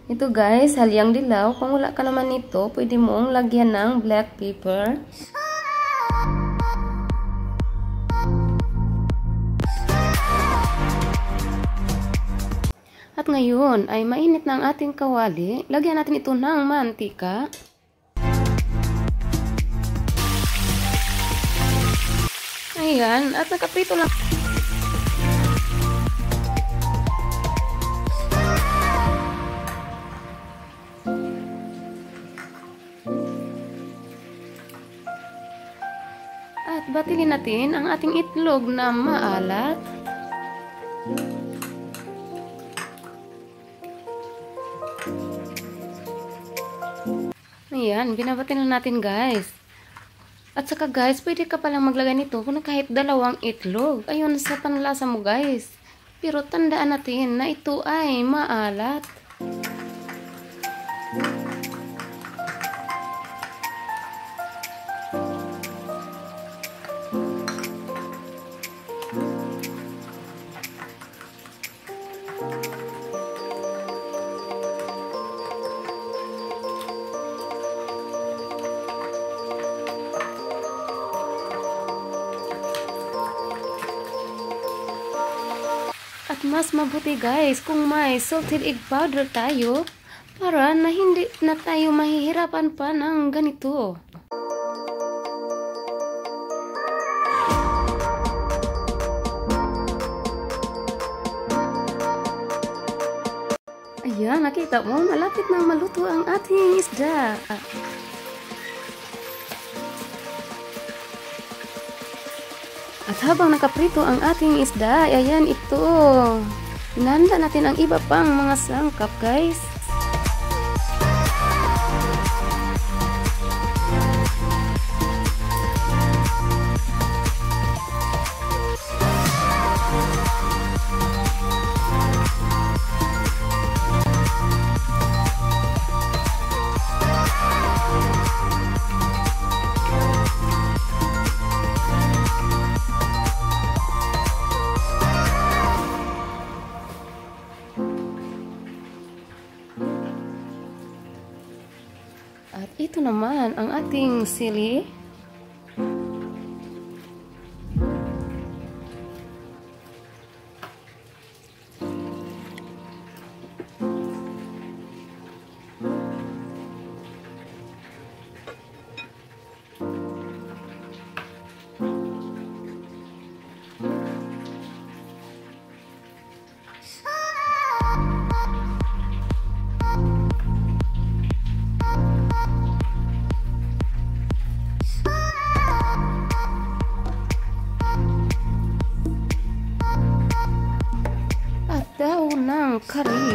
Ito guys, halyang dilaw. Kung wala ka naman nito, pwede mong lagyan ng black pepper. At ngayon ay mainit na ang ating kawali. Lagyan natin ito ng mantika. Ayan, at nakaprito lang. At batilin natin ang ating itlog na maalat. Ayan, binabatin na natin guys. At saka guys, pwede ka palang maglagay nito kung kahit 2 itlog. Ayun, sa panlasa mo guys. Pero tandaan natin na ito ay maalat. At mas mabuti guys kung may salted egg powder tayo para na hindi na tayo mahihirapan pa ng ganito. Ayan, nakita mo, malapit na maluto ang ating isda. At habang nakaprito ang ating isda, ayan ito. Inanda natin ang iba pang mga sangkap, guys. At ito naman ang ating sili. Daon ng kari.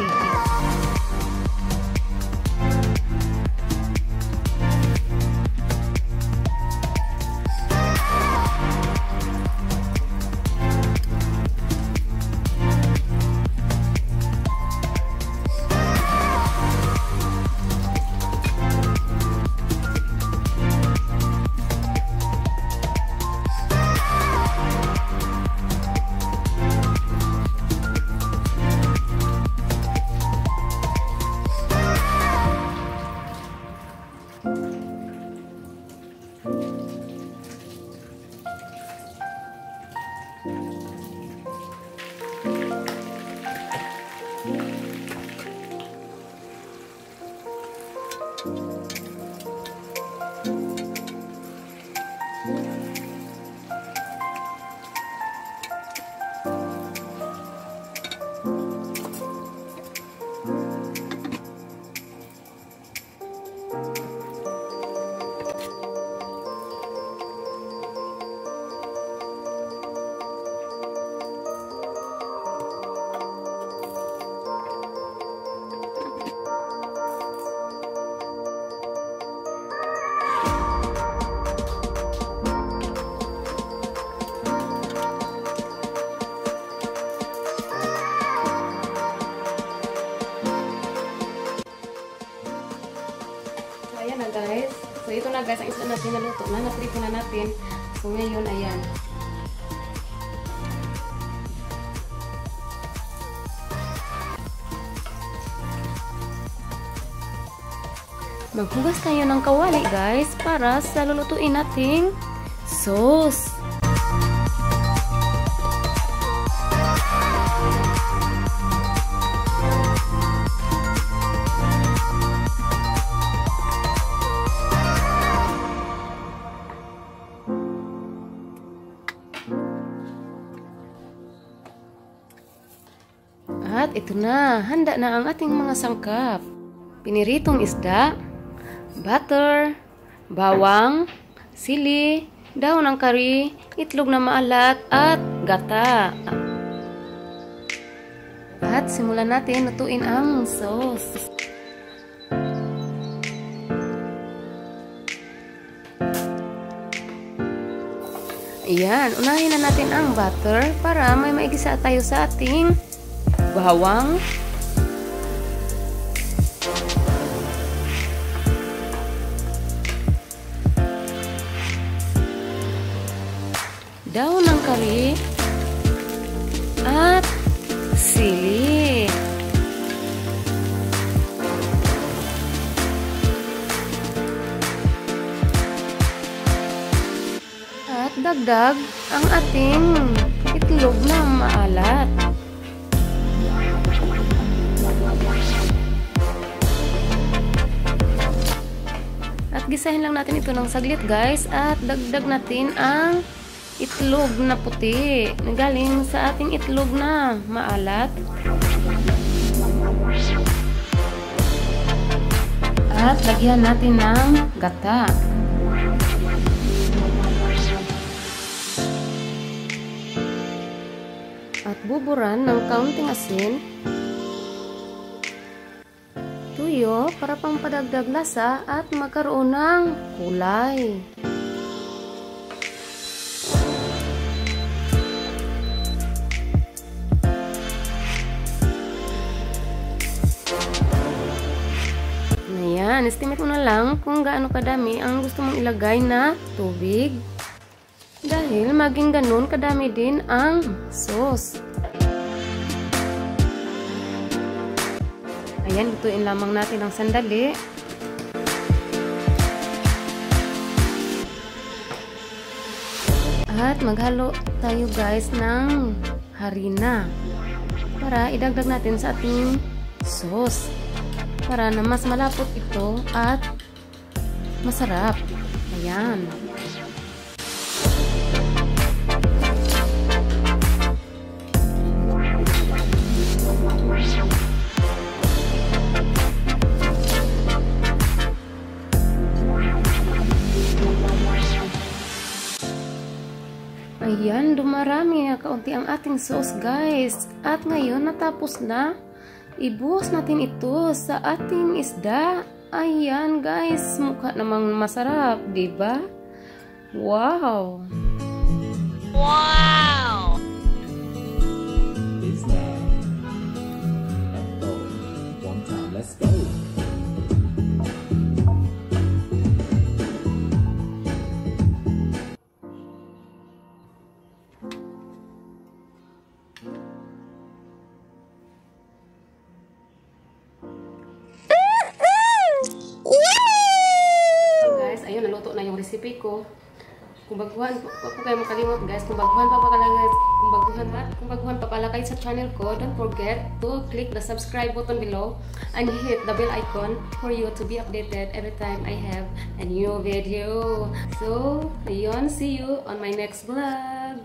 Ayan na guys. So ito na guys, ang isda natin naluto na. Naprito na natin. So ngayon, ayan. Maghugas tayo ng kawali guys para sa lulutuin nating sauce. At ito na, handa na ang ating mga sangkap. Piniritong isda, butter, bawang, sili, dahon ng kari, itlog na maalat, at gata. At simulan natin lutuin ang sauce. Ayan, unahin na natin ang butter para may maigisa tayo sa ating bawang, dahon ng kari, at sili. At dagdag ang ating itlog na maalat. At gisahin lang natin ito ng saglit guys, at dagdag natin ang itlog na puti na galing sa ating itlog na maalat. At lagyan natin ng gata. At buburan ng kaunting asin, tuyo para pang padagdag lasa at magkaroon ng kulay. Ayan, estimate mo na lang kung gaano kadami ang gusto mong ilagay na tubig. Dahil maging ganun kadami din ang sauce. Ayan, lutuin lamang natin ng sandali. At maghalo tayo guys ng harina para idagdag natin sa ating sauce para na mas malapot ito at masarap. Ayan. Ayan, dumarami na kaunti ang ating sauce guys. At ngayon natapos na. Ibuhos natin ito sa ating isda. Ayan guys, mukha namang masarap, diba? Wow! Wow! Is there? Let's go. One time, let's go. Ayun, naluto na yung recipe ko. Kung baguhan, huwag po kayo makalimot guys. Kung baguhan pa pala kayo sa channel ko, don't forget to click the subscribe button below and hit the bell icon for you to be updated every time I have a new video. So, ayun, see you on my next vlog.